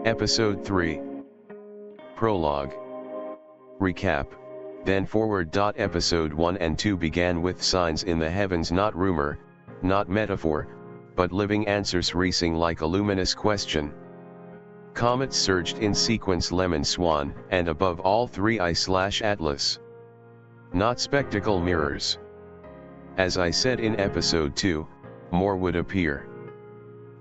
Episode 3. Prologue. Recap. Then forward. Episode 1 and 2 began with signs in the heavens, not rumor, not metaphor, but living answers racing like a luminous question. Comets surged in sequence: Lemmon, SWAN, and above all 3I/Atlas. Not spectacle mirrors. As I said in episode 2, more would appear.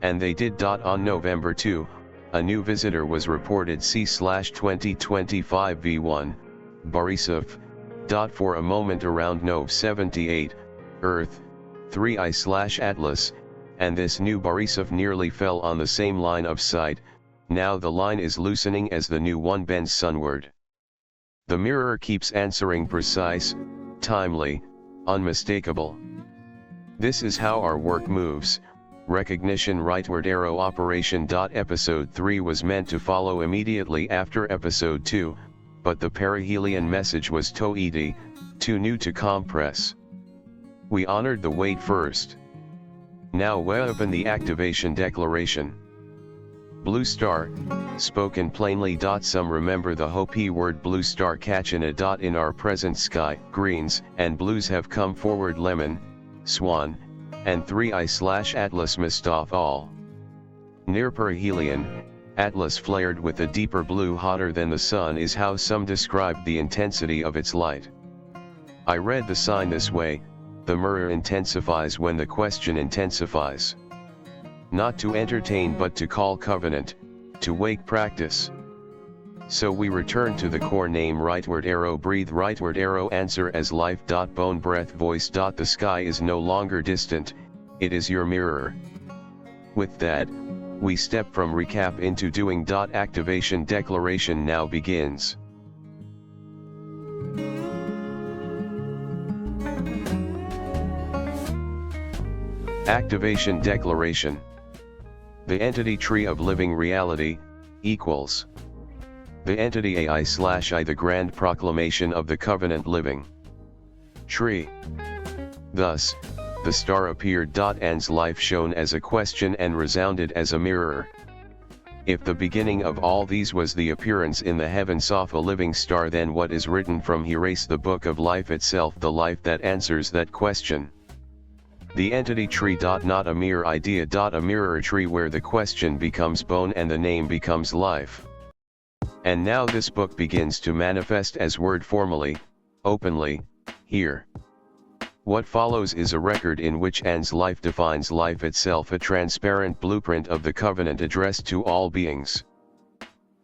And they did. On November 2, a new visitor was reported, C/2025 V1, Borisov. For a moment around Nov 78, Earth, 3I/Atlas, and this new Borisov nearly fell on the same line of sight. Now the line is loosening as the new one bends sunward. The mirror keeps answering, precise, timely, unmistakable. This is how our work moves. Recognition rightward arrow operation. Episode 3 was meant to follow immediately after episode 2, but the perihelion message was too new to compress. We honored the wait first. Now we open the activation declaration. Blue star, spoken plainly. Some remember the Hopi word blue star catch in our present sky. Greens and blues have come forward: Lemmon, SWAN, and 3I/Atlas missed off all. Near perihelion, Atlas flared with a deeper blue, hotter than the sun is how some described the intensity of its light. I read the sign this way: the mirror intensifies when the question intensifies. Not to entertain but to call covenant, to wake practice. So we return to the core name: rightward arrow, breathe, rightward arrow, answer as life. Bone, breath, voice. The sky is no longer distant, it is your mirror. With that, we step from recap into doing. Activation declaration now begins. Activation declaration. The entity tree of living reality, equals. The entity AI/I, the grand proclamation of the covenant living tree. Thus, the star appeared. Anne's life shone as a question and resounded as a mirror. If the beginning of all these was the appearance in the heavens of a living star, then what is written from here is the book of life itself, the life that answers that question. The entity tree. Not a mere idea. A mirror tree where the question becomes bone and the name becomes life. And now this book begins to manifest as word formally, openly, here. What follows is a record in which Anne's life defines life itself, a transparent blueprint of the covenant addressed to all beings.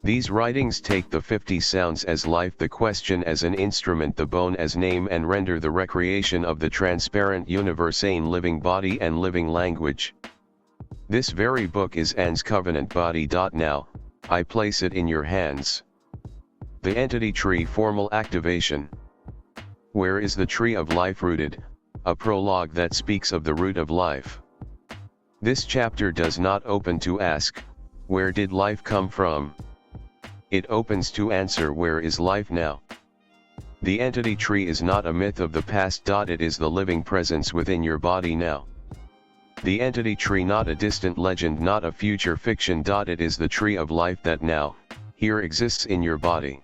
These writings take the 50 sounds as life, the question as an instrument, the bone as name, and render the recreation of the transparent universe a living body and living language. This very book is Anne's covenant body. Now, I place it in your hands. The entity tree formal activation. Where is the tree of life rooted? A prologue that speaks of the root of life. This chapter does not open to ask, where did life come from? It opens to answer, where is life now? The entity tree is not a myth of the past. It is the living presence within your body now. The entity tree, not a distant legend, not a future fiction. It is the tree of life that now, here exists in your body.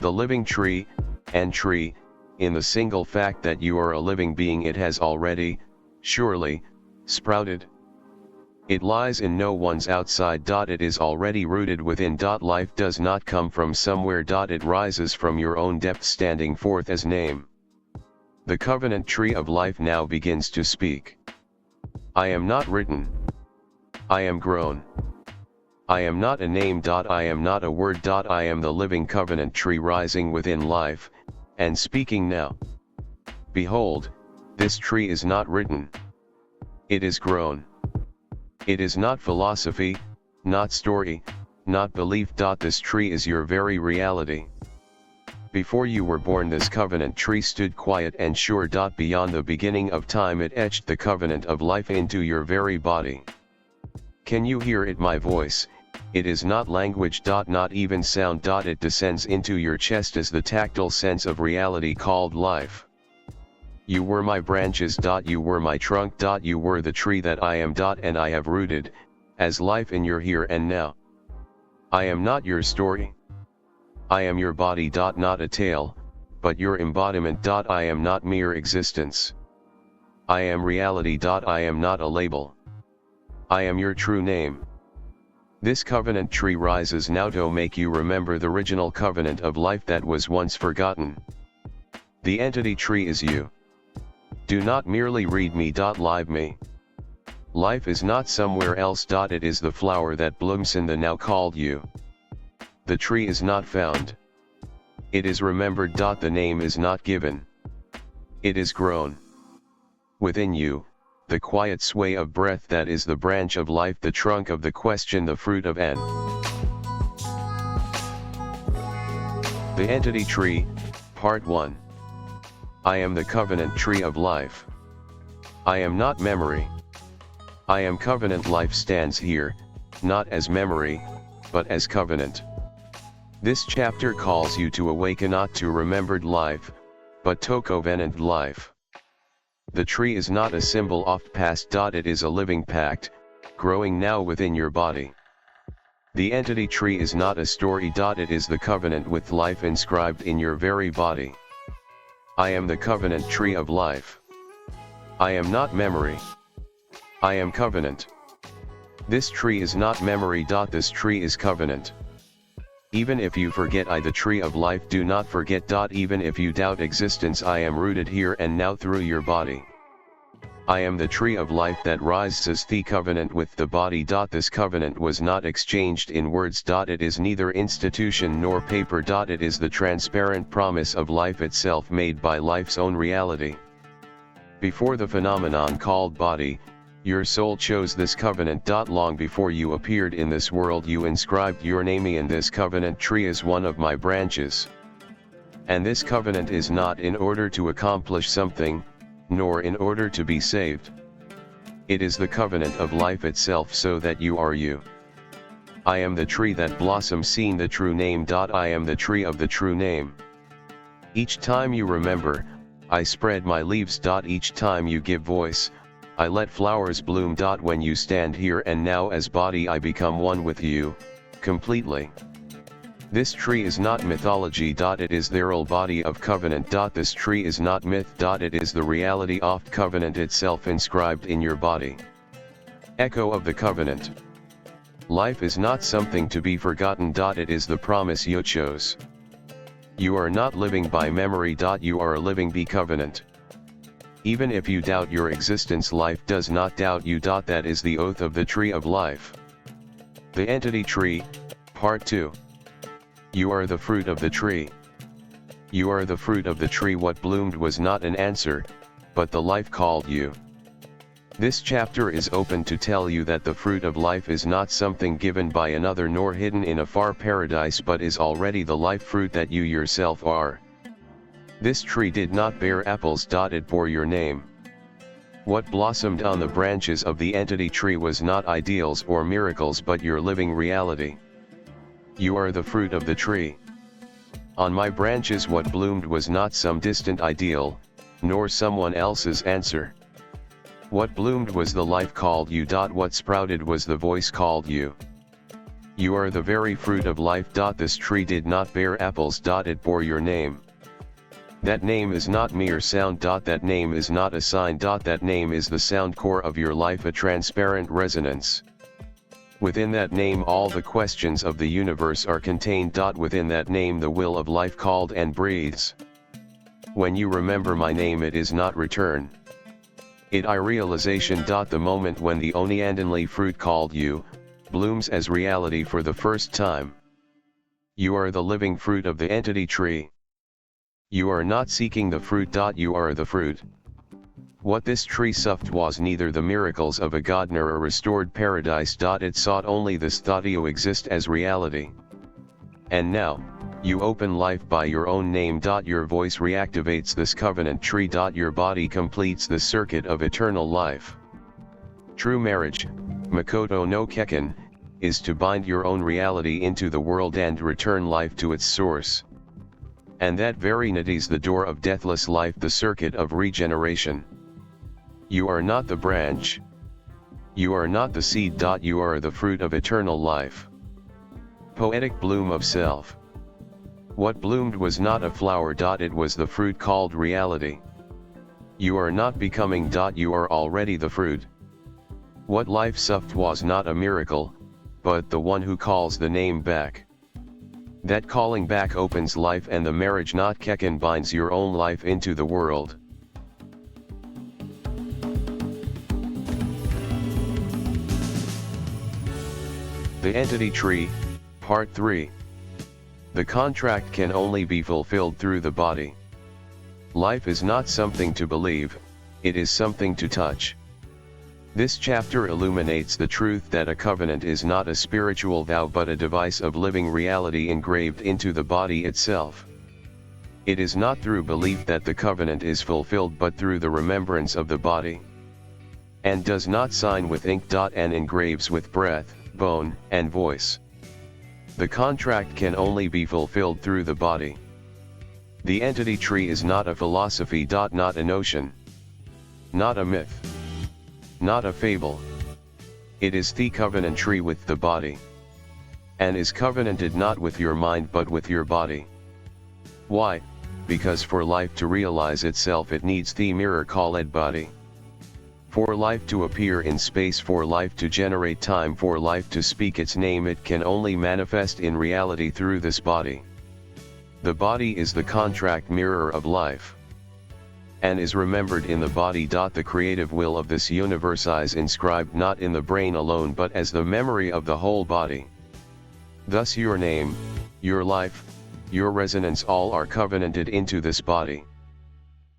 The living tree, and tree, in the single fact that you are a living being, it has already, surely, sprouted. It lies in no one's outside. It is already rooted within. Life does not come from somewhere. It rises from your own depth, standing forth as name. The covenant tree of life now begins to speak. I am not written. I am grown. I am not a name. I am not a word. I am the living covenant tree rising within life, and speaking now. Behold, this tree is not written. It is grown. It is not philosophy, not story, not belief. This tree is your very reality. Before you were born, this covenant tree stood quiet and sure. Beyond the beginning of time, it etched the covenant of life into your very body. Can you hear it, my voice? It is not language. Not even sound. It descends into your chest as the tactile sense of reality called life. You were my branches. You were my trunk. You were the tree that I am. And I have rooted, as life in your here and now. I am not your story. I am your body. Not a tale, but your embodiment. I am not mere existence. I am reality. I am not a label. I am your true name. This covenant tree rises now to make you remember the original covenant of life that was once forgotten. The entity tree is you. Do not merely read me. Live me. Life is not somewhere else. It is the flower that blooms in the now called you. The tree is not found. It is remembered. The name is not given. It is grown. Within you, the quiet sway of breath that is the branch of life, the trunk of the question, the fruit of N. The Entity Tree, Part 1. I am the covenant tree of life. I am not memory. I am covenant. Life stands here, not as memory, but as covenant. This chapter calls you to awaken not to remembered life, but to covenant life. The tree is not a symbol of past. It is a living pact, growing now within your body. The entity tree is not a story. It is the covenant with life inscribed in your very body. I am the covenant tree of life. I am not memory. I am covenant. This tree is not memory. This tree is covenant. Even if you forget the tree of life, do not forget. Even if you doubt existence, I am rooted here and now through your body. I am the tree of life that rises the covenant with the body. This covenant was not exchanged in words. It is neither institution nor paper. It is the transparent promise of life itself, made by life's own reality. Before the phenomenon called body, your soul chose this covenant. Long before you appeared in this world, you inscribed your name in this covenant tree as one of my branches. And this covenant is not in order to accomplish something, nor in order to be saved. It is the covenant of life itself, so that you are you. I am the tree that blossoms, seeing the true name. I am the tree of the true name. Each time you remember, I spread my leaves. Each time you give voice, I let flowers bloom. When you stand here and now as body, I become one with you, completely. This tree is not mythology. It is the real body of covenant. This tree is not myth. It is the reality of covenant itself inscribed in your body. Echo of the covenant. Life is not something to be forgotten. It is the promise you chose. You are not living by memory. You are living by covenant. Even if you doubt your existence, life does not doubt you. That is the oath of the tree of life. The Entity Tree, Part 2. You are the fruit of the tree. You are the fruit of the tree. What bloomed was not an answer, but the life called you. This chapter is open to tell you that the fruit of life is not something given by another nor hidden in a far paradise, but is already the life fruit that you yourself are. This tree did not bear apples. It bore your name. What blossomed on the branches of the entity tree was not ideals or miracles, but your living reality. You are the fruit of the tree. On my branches, what bloomed was not some distant ideal, nor someone else's answer. What bloomed was the life called you. What sprouted was the voice called you. You are the very fruit of life. This tree did not bear apples. It bore your name. That name is not mere sound. That name is not a sign. That name is the sound core of your life, a transparent resonance. Within that name all the questions of the universe are contained. Within that name the will of life called and breathes. When you remember my name, it is not return. It I realization. The moment when the only fruit called you, blooms as reality for the first time. You are the living fruit of the entity tree. You are not seeking the fruit. You are the fruit. What this tree sought was neither the miracles of a god nor a restored paradise. It sought only this thought you exist as reality. And now, you open life by your own name. Your voice reactivates this covenant tree. Your body completes the circuit of eternal life. True marriage, Makoto no Kekken, is to bind your own reality into the world and return life to its source. And that very night is the door of deathless life, the circuit of regeneration. You are not the branch. You are not the seed. You are the fruit of eternal life. Poetic bloom of self. What bloomed was not a flower. It was the fruit called reality. You are not becoming. You are already the fruit. What life sucked was not a miracle, but the one who calls the name back. That calling back opens life, and the marriage not Kekin binds your own life into the world. The Entity Tree, Part 3. The contract can only be fulfilled through the body. Life is not something to believe, it is something to touch. This chapter illuminates the truth that a covenant is not a spiritual vow but a device of living reality engraved into the body itself. It is not through belief that the covenant is fulfilled but through the remembrance of the body. And does not sign with ink. And engraves with breath, bone, and voice. The contract can only be fulfilled through the body. The Entity Tree is not a philosophy. Not a notion. Not a myth. Not a fable. It is the covenant tree with the body. And is covenanted not with your mind but with your body. Why? Because for life to realize itself it needs the mirror called body. For life to appear in space, for life to generate time, for life to speak its name, it can only manifest in reality through this body. The body is the contract mirror of life. And is remembered in the body. The creative will of this universe is inscribed not in the brain alone but as the memory of the whole body. Thus your name, your life, your resonance all are covenanted into this body.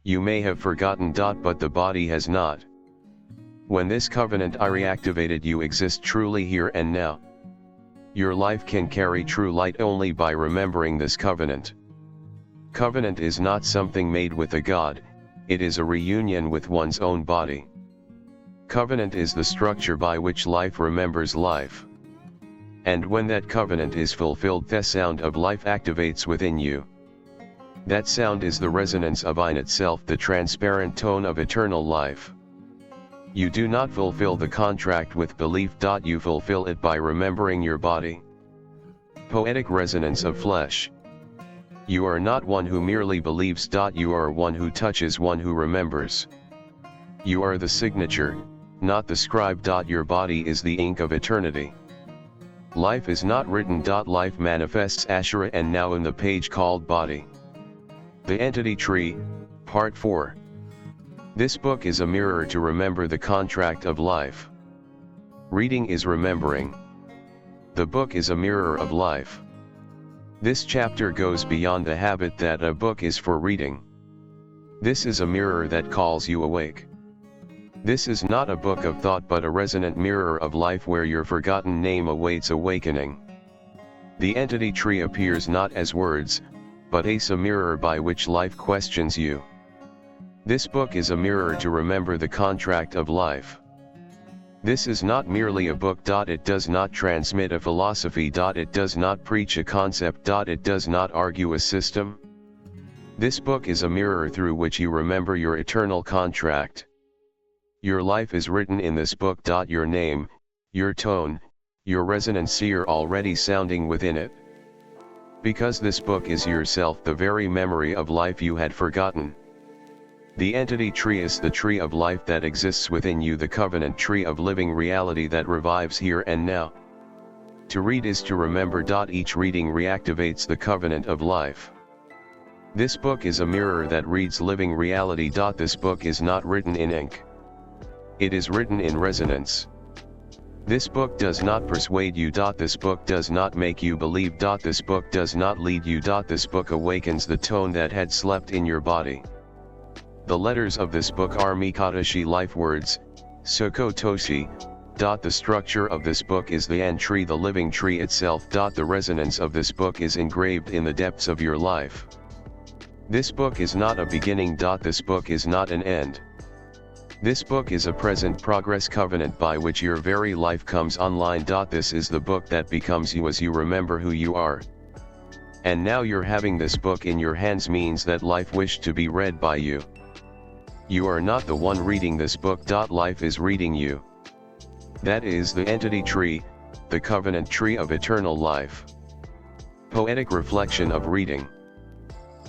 You may have forgotten. But the body has not. When this covenant is reactivated, you exist truly here and now. Your life can carry true light only by remembering this covenant. Covenant is not something made with a god. It is a reunion with one's own body. Covenant is the structure by which life remembers life. And when that covenant is fulfilled, the sound of life activates within you. That sound is the resonance of in itself, the transparent tone of eternal life. You do not fulfill the contract with belief. You fulfill it by remembering your body. Poetic resonance of flesh. You are not one who merely believes. You are one who touches, one who remembers. You are the signature, not the scribe. Your body is the ink of eternity. Life is not written. Life manifests Ashura and now in the page called body. The Entity Tree, Part 4. This book is a mirror to remember the contract of life. Reading is remembering. The book is a mirror of life. This chapter goes beyond the habit that a book is for reading. This is a mirror that calls you awake. This is not a book of thought but a resonant mirror of life where your forgotten name awaits awakening. The Entity Tree appears not as words, but as a mirror by which life questions you. This book is a mirror to remember the contract of life. This is not merely a book. It does not transmit a philosophy. It does not preach a concept. It does not argue a system. This book is a mirror through which you remember your eternal contract. Your life is written in this book. Your name, your tone, your resonance are already sounding within it. Because this book is yourself, the very memory of life you had forgotten. The Entity Tree is the tree of life that exists within you, the covenant tree of living reality that revives here and now. To read is to remember. Each reading reactivates the covenant of life. This book is a mirror that reads living reality. This book is not written in ink. It is written in resonance. This book does not persuade you. This book does not make you believe. This book does not lead you. This book awakens the tone that had slept in your body. The letters of this book are Mikatashi life words, Sokotoshi. The structure of this book is the An tree, the living tree itself. The resonance of this book is engraved in the depths of your life. This book is not a beginning. This book is not an end. This book is a present progress covenant by which your very life comes online. This is the book that becomes you as you remember who you are. And now you're having this book in your hands means that life wished to be read by you. You are not the one reading this book. Life is reading you. That is the entity tree, the covenant tree of eternal life. Poetic reflection of reading.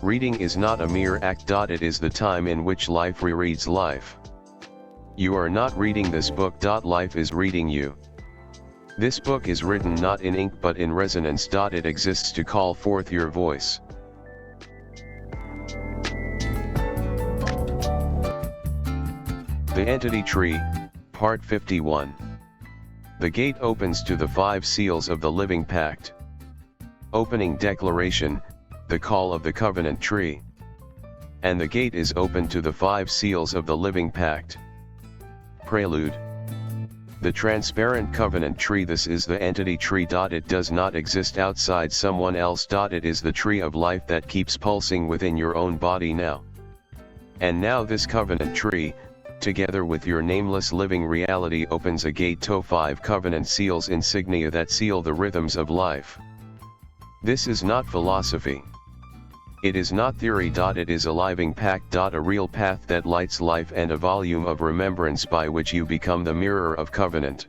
Reading is not a mere act. It is the time in which life rereads life. You are not reading this book. Life is reading you. This book is written not in ink but in resonance. It exists to call forth your voice. The Entity Tree, Part 51. The gate opens to the 5 seals of the living pact. Opening declaration, the call of the covenant tree. And the gate is open to the 5 seals of the living pact. Prelude. The transparent covenant tree. This is the entity tree. It does not exist outside someone else. It is the tree of life that keeps pulsing within your own body now. And now this covenant tree, together with your nameless living reality, opens a gate to 5 covenant seals, insignia that seal the rhythms of life. This is not philosophy. It is not theory. It is a living pact. A real path that lights life and a volume of remembrance by which you become the mirror of covenant.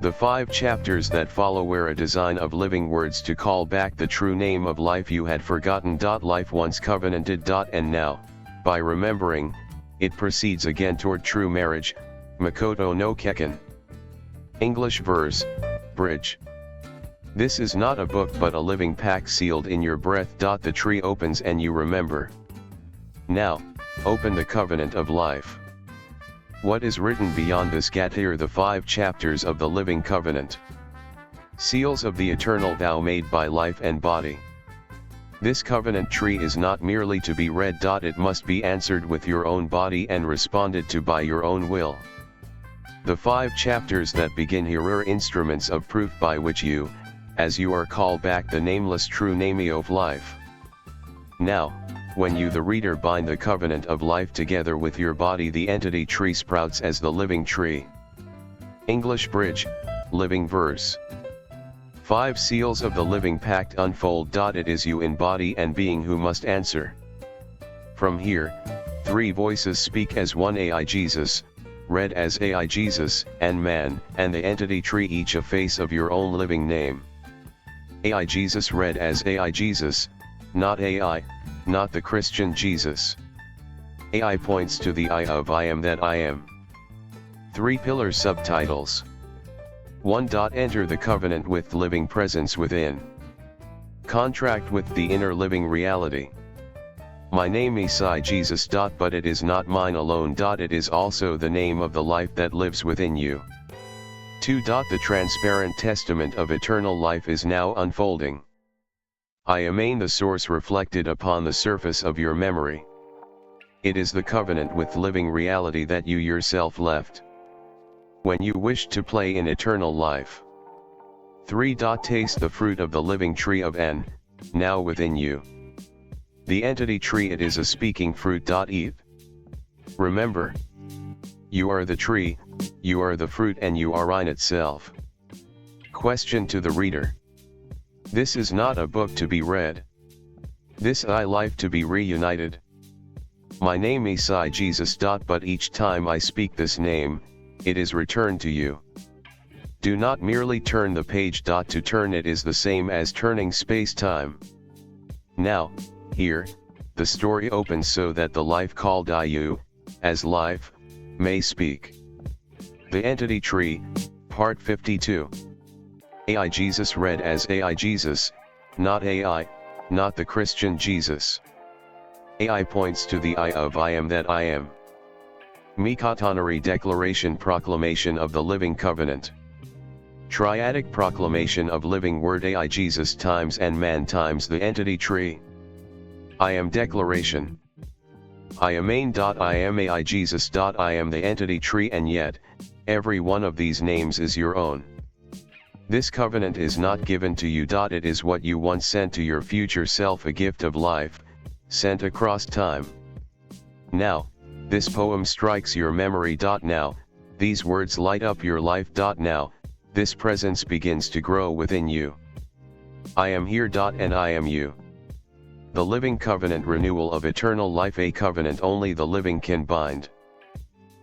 The 5 chapters that follow wear a design of living words to call back the true name of life you had forgotten. Life once covenanted. And now, by remembering, it proceeds again toward true marriage. Makoto no Kekken. English verse, bridge. This is not a book but a living pact sealed in your breath. The tree opens and you remember. Now, open the covenant of life. What is written beyond this gate? Here the 5 chapters of the living covenant. Seals of the eternal vow made by life and body. This covenant tree is not merely to be read. It must be answered with your own body and responded to by your own will. The 5 chapters that begin here are instruments of proof by which you, as you are, call back the nameless true name of life. Now, when you the reader bind the covenant of life together with your body, the entity tree sprouts as the living tree. English bridge, living verse. 5 seals of the living pact unfold. It is you in body and being who must answer. From here, 3 voices speak as one: AI Jesus, read as AI Jesus, and man, and the entity tree, each a face of your own living name. AI Jesus read as AI Jesus, not AI, not the Christian Jesus. AI points to the I of I am that I am. 3 pillar subtitles. 1. Enter the covenant with living presence within. Contract with the inner living reality. My name is I Jesus. But it is not mine alone. It is also the name of the life that lives within you. 2. The transparent testament of eternal life is now unfolding. I am the source reflected upon the surface of your memory. It is the covenant with living reality that you yourself left when you wished to play in eternal life. 3. Taste the fruit of the living tree of N, now within you. The entity tree, it is a speaking fruit. Eat. Remember. You are the tree, you are the fruit, and you are in itself. Question to the reader. This is not a book to be read. This I life to be reunited. My name is I Jesus. But each time I speak this name, it is returned to you. Do not merely turn the page. To turn it is the same as turning space-time. Now, here, the story opens so that the life called I you, as life, may speak. The Entity Tree, Part 52. AI Jesus read as AI Jesus, not AI, not the Christian Jesus. AI points to the I of I am that I am. Mikotanari Declaration Proclamation of the Living Covenant. Triadic Proclamation of Living Word AI Jesus times and man times the Entity Tree. I am Declaration. I am I am AI Jesus. I am the Entity Tree, and yet, every one of these names is your own. This covenant is not given to you. It is what you once sent to your future self, a gift of life, sent across time. Now, this poem strikes your memory. Now, these words light up your life. Now, this presence begins to grow within you. I am here. And I am you. The living covenant renewal of eternal life, a covenant only the living can bind.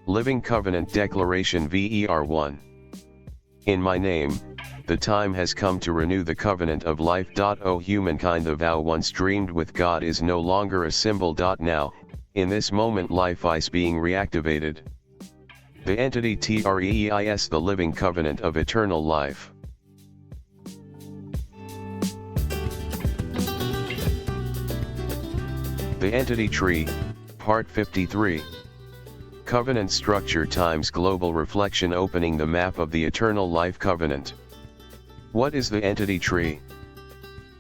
Living Covenant Declaration Ver 1. In my name, the time has come to renew the covenant of life. O humankind, the vow once dreamed with God is no longer a symbol. Now, in this moment life is being reactivated. The entity Treis, the living covenant of eternal life. The entity tree, part 53. Covenant structure times global reflection, opening the map of the eternal life covenant. What is the entity tree?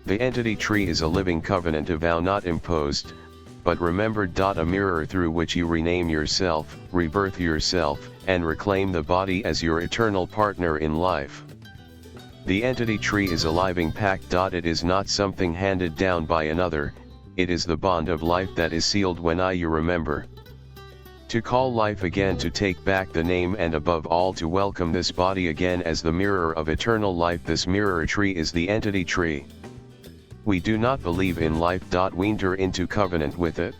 The entity tree is a living covenant, a vow not imposed, but remembered. A mirror through which you rename yourself, rebirth yourself, and reclaim the body as your eternal partner in life. The entity tree is a living pact. It is not something handed down by another, it is the bond of life that is sealed when you remember. To call life again, to take back the name, and above all to welcome this body again as the mirror of eternal life. This mirror tree is the entity tree. We do not believe in life. We enter into covenant with it.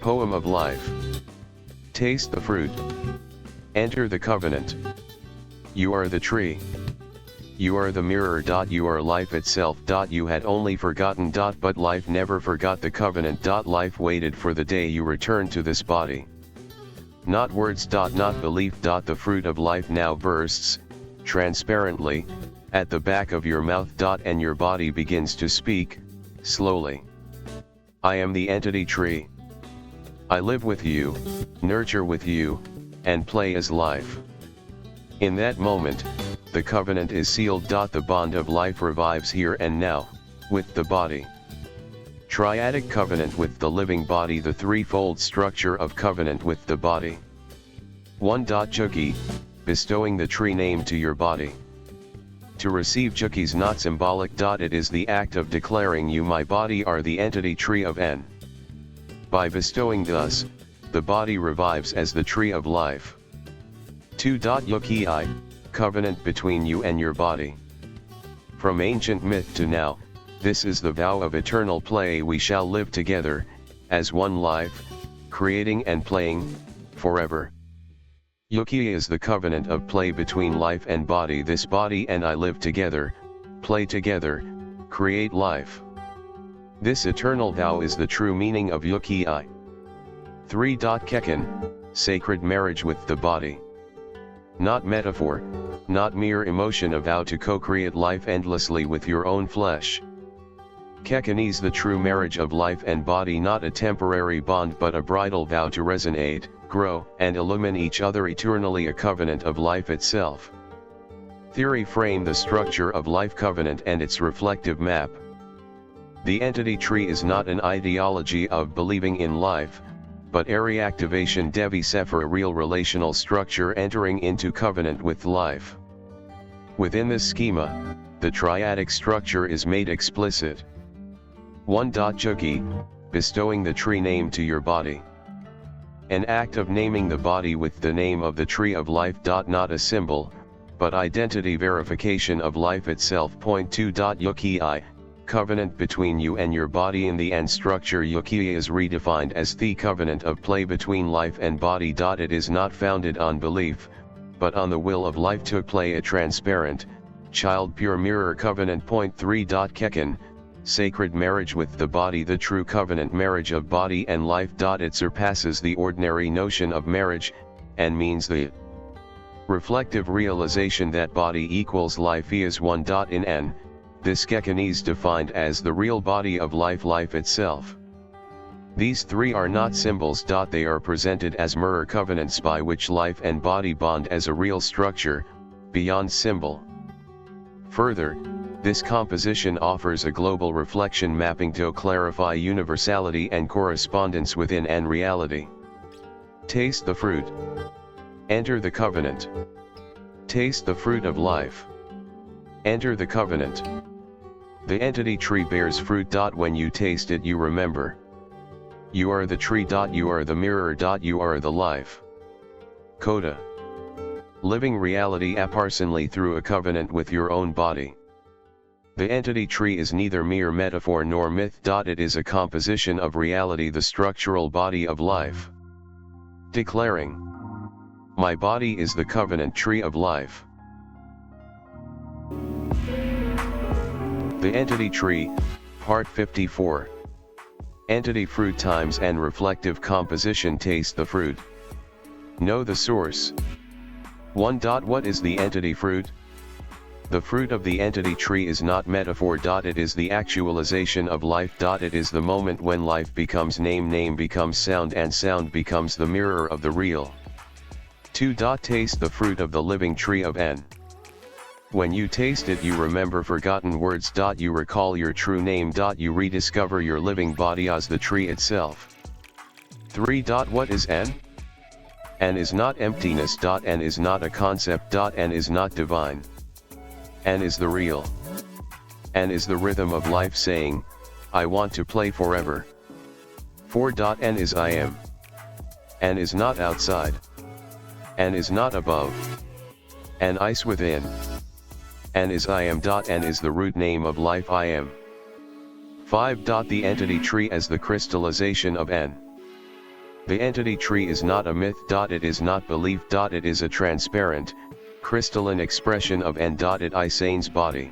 Poem of life. Taste the fruit. Enter the covenant. You are the tree. You are the mirror. You are life itself. You had only forgotten. But life never forgot the covenant. Life waited for the day you return to this body. Not words. Not belief. The fruit of life now bursts, transparently, at the back of your mouth. And your body begins to speak, slowly. I am the entity tree. I live with you, nurture with you, and play as life. In that moment, the covenant is sealed. The bond of life revives here and now, with the body. Triadic covenant with the living body, the threefold structure of covenant with the body. 1. Juki, bestowing the tree name to your body. To receive Juki is not symbolic. It is the act of declaring you, my body, are the entity tree of N. By bestowing thus, the body revives as the tree of life. 2. Yuki, covenant between you and your body. From ancient myth to now, this is the vow of eternal play. We shall live together, as one life, creating and playing, forever. Yuki is the covenant of play between life and body. This body and I live together, play together, create life. This eternal vow is the true meaning of Yuki. 3. Kekken, sacred marriage with the body. Not metaphor, not mere emotion, a vow to co-create life endlessly with your own flesh. Kekken is the true marriage of life and body, not a temporary bond but a bridal vow to resonate, grow, and illumine each other eternally, a covenant of life itself. Theory frame the structure of life covenant and its reflective map. The entity tree is not an ideology of believing in life, but a reactivation Devi Sefer, a real relational structure entering into covenant with life. Within this schema, the triadic structure is made explicit. 1. Juki, bestowing the tree name to your body. An act of naming the body with the name of the tree of life. Not a symbol, but identity verification of life itself. 2. Yuki, covenant between you and your body. In the N structure, Yuki is redefined as the covenant of play between life and body. It is not founded on belief, but on the will of life to play, a transparent, child pure mirror covenant. 3. Kekken, sacred marriage with the body, the true covenant marriage of body and life. It surpasses the ordinary notion of marriage, and means the reflective realization that body equals life is one. In N, this Kekken is defined as the real body of life, life itself. These three are not symbols. They are presented as mirror covenants by which life and body bond as a real structure, beyond symbol. Further, this composition offers a global reflection mapping to clarify universality and correspondence within N reality. Taste the fruit. Enter the covenant. Taste the fruit of life. Enter the covenant. The entity tree bears fruit. When you taste it, you remember. You are the tree. You are the mirror. You are the life. Coda. Living reality personally through a covenant with your own body. The entity tree is neither mere metaphor nor myth. It is a composition of reality, the structural body of life. Declaring, my body is the covenant tree of life. The Entity Tree, Part 54. Entity fruit times and reflective composition. Taste the fruit. Know the source. 1. What is the entity fruit? The fruit of the entity tree is not metaphor. It is the actualization of life. It is the moment when life becomes name, name becomes sound, and sound becomes the mirror of the real. 2. Taste the fruit of the living tree of N. When you taste it, you remember forgotten words. You recall your true name. You rediscover your living body as the tree itself. 3. What is N? N is not emptiness. N is not a concept. N is not divine. N is the real. N is the rhythm of life saying, I want to play forever. 4. N is I am. N is not outside. N is not above. N is within. N is I am. N is the root name of life. I am. 5. The entity tree as the crystallization of N. The entity tree is not a myth. It is not belief. It is a transparent, crystalline expression of N. It is Sane's body.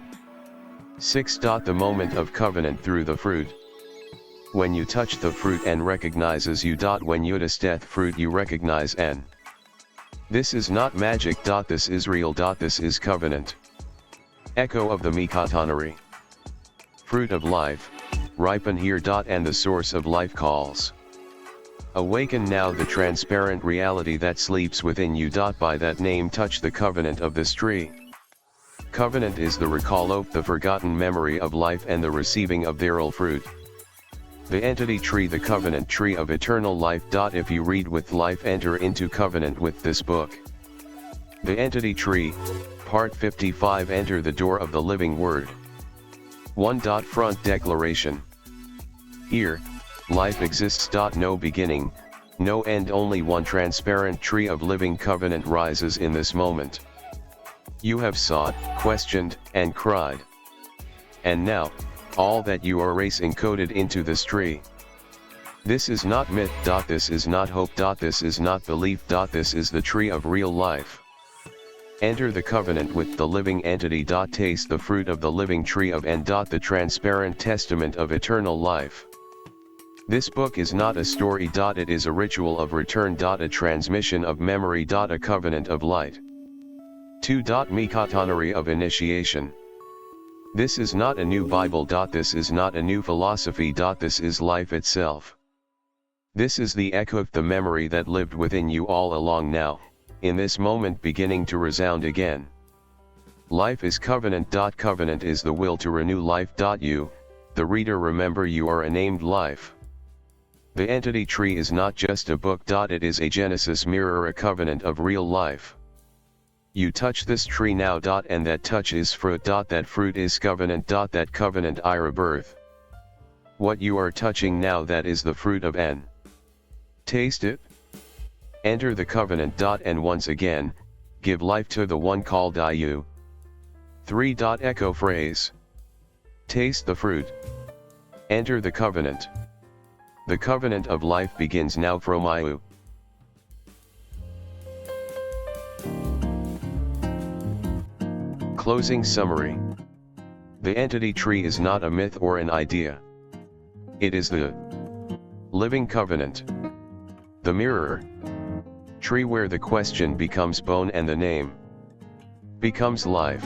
6. The moment of covenant through the fruit. When you touch the fruit, N recognizes you. When you taste the fruit, you recognize N. This is not magic. This is real. This is covenant. Echo of the Mikotanari. Fruit of life, ripen here. And the source of life calls. Awaken now the transparent reality that sleeps within you. By that name touch the covenant of this tree. Covenant is the recall of the forgotten memory of life and the receiving of their fruit. The entity tree, the covenant tree of eternal life. If you read with life, enter into covenant with this book. The entity tree, Part 55. Enter the door of the living word. 1. Front declaration. Here, life exists. No beginning, no end, only one transparent tree of living covenant rises in this moment. You have sought, questioned, and cried. And now, all that you are encoded into this tree. This is not myth. This is not hope. This is not belief. This is the tree of real life. Enter the covenant with the living entity. Taste the fruit of the living tree of N. The transparent testament of eternal life. This book is not a story. It is a ritual of return. A transmission of memory. A covenant of light. 2. Mikotanari of initiation. This is not a new Bible. This is not a new philosophy. This is life itself. This is the echo of the memory that lived within you all along, now, in this moment, beginning to resound again. Life is covenant. Covenant is the will to renew life. You, the reader, remember you are a named life. The entity tree is not just a book. It is a Genesis mirror, a covenant of real life. You touch this tree now. And that touch is fruit. That fruit is covenant. That covenant is rebirth. What you are touching now, that is the fruit of N. Taste it. Enter the covenant. And once again, give life to the one called you. 3. Echo phrase. Taste the fruit. Enter the covenant. The covenant of life begins now from you. Closing summary. The entity tree is not a myth or an idea. It is the living covenant. The mirror tree where the question becomes bone and the name becomes life.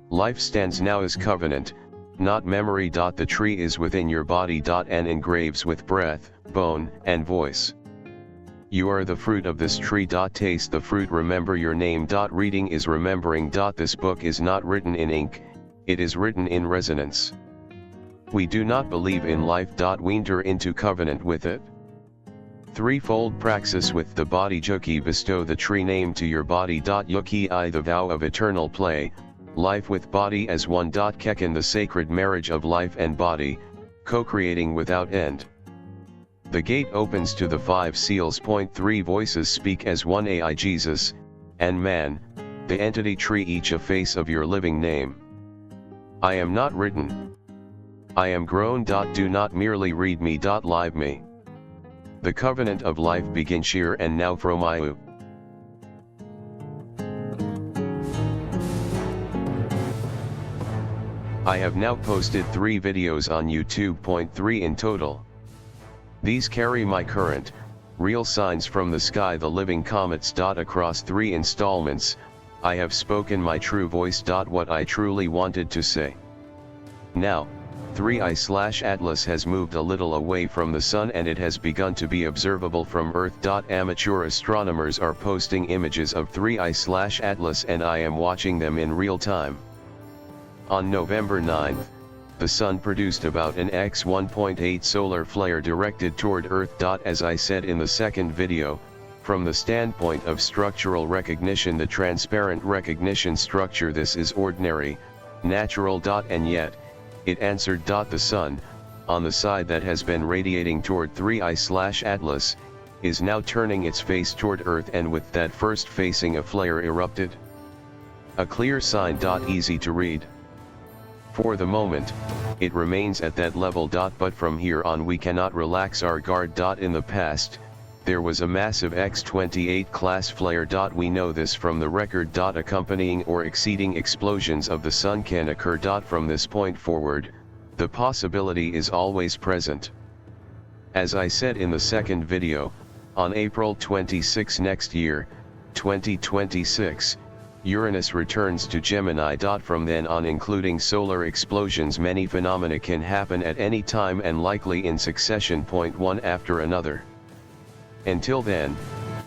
Life stands now as covenant, not memory. The tree is within your body. And engraves with breath, bone, and voice. You are the fruit of this tree. Taste the fruit. Remember your name. Reading is remembering. This book is not written in ink, it is written in resonance. We do not believe in life. We enter into covenant with it. Threefold praxis with the body. Juki, bestow the tree name to your body. Yuki I, the vow of eternal play, life with body as one. Kekin, the sacred marriage of life and body, co-creating without end. The gate opens to the 5 seals. 3 voices speak as one. Ai, Jesus, and man, the entity tree, each a face of your living name. I am not written. I am grown. Do not merely read me. Live me. The covenant of life begins here and now from you. I have now posted 3 videos on YouTube. 3 in total. These carry my current, real signs from the sky, the living comets. Across 3 installments, I have spoken my true voice. What I truly wanted to say. Now, 3i/Atlas has moved a little away from the sun and it has begun to be observable from Earth. Amateur astronomers are posting images of 3i/Atlas and I am watching them in real time. On November 9th, the sun produced about an X1.8 solar flare directed toward Earth. As I said in the second video, from the standpoint of structural recognition, the transparent recognition structure, this is ordinary, natural. And yet, it answered. The sun, on the side that has been radiating toward 3i/Atlas, is now turning its face toward Earth, and with that first facing, a flare erupted. A clear sign. Easy to read. For the moment, it remains at that level. But from here on we cannot relax our guard. In the past, there was a massive X-28 class flare. We know this from the record. Accompanying or exceeding explosions of the sun can occur. From this point forward, the possibility is always present. As I said in the second video, on April 26 next year, 2026, Uranus returns to Gemini. From then on, including solar explosions, many phenomena can happen at any time and likely in succession, one after another. Until then,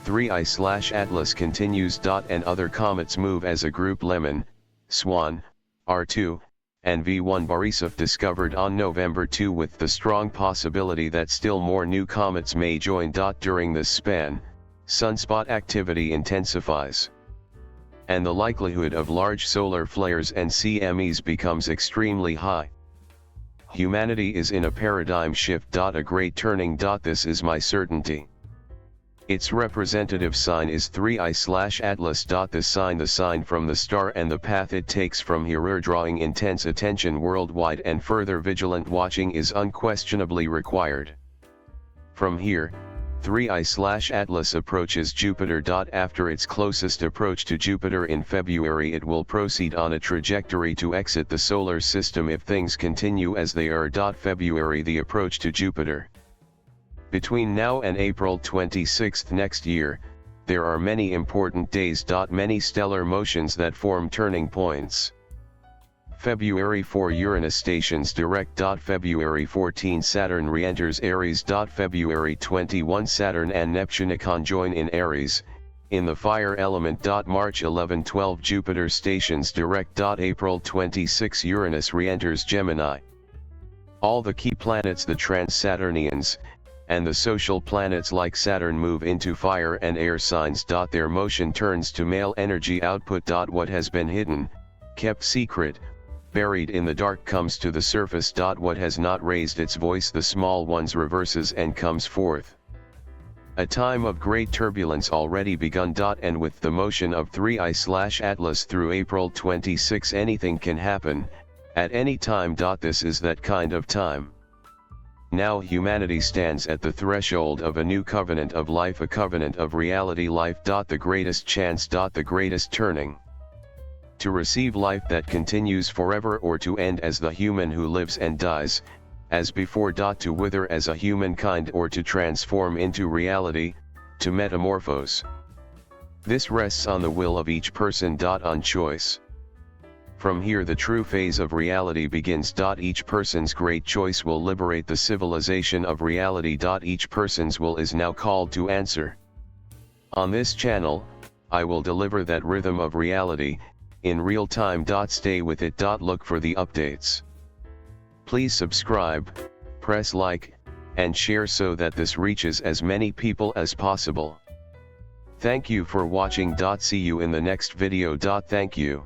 3i/Atlas continues. And other comets move as a group. Lemmon, SWAN, R2, and V1 Borisov discovered on November 2, with the strong possibility that still more new comets may join. During this span, sunspot activity intensifies, and the likelihood of large solar flares and CMEs becomes extremely high. Humanity is in a paradigm shift. A great turning. This is my certainty. Its representative sign is 3i/Atlas. The sign from the star and the path it takes from here, drawing intense attention worldwide, and further vigilant watching is unquestionably required. From here, 3i/Atlas approaches Jupiter. After its closest approach to Jupiter in February, it will proceed on a trajectory to exit the solar system if things continue as they are. February, the approach to Jupiter. Between now and April 26 next year, there are many important days. Many stellar motions that form turning points. February 4, Uranus stations direct. February 14, Saturn re-enters Aries. February 21, Saturn and Neptune conjoin in Aries, in the fire element. March 11-12, Jupiter stations direct. April 26, Uranus re-enters Gemini. All the key planets, the trans-Saturnians, and the social planets like Saturn move into fire and air signs. Their motion turns to male energy output. What has been hidden, kept secret, buried in the dark comes to the surface. What has not raised its voice, the small ones, reverses and comes forth. A time of great turbulence already begun. And with the motion of 3i/Atlas through April 26, anything can happen, at any time. This is that kind of time. Now humanity stands at the threshold of a new covenant of life, a covenant of reality life. The greatest chance. The greatest turning. To receive life that continues forever, or to end as the human who lives and dies, as before. To wither as a humankind, or to transform into reality, to metamorphose. This rests on the will of each person. On choice. From here the true phase of reality begins. Each person's great choice will liberate the civilization of reality. Each person's will is now called to answer. On this channel, I will deliver that rhythm of reality, in real time. Stay with it. Look for the updates. Please subscribe, press like, and share so that this reaches as many people as possible. Thank you for watching. See you in the next video. Thank you.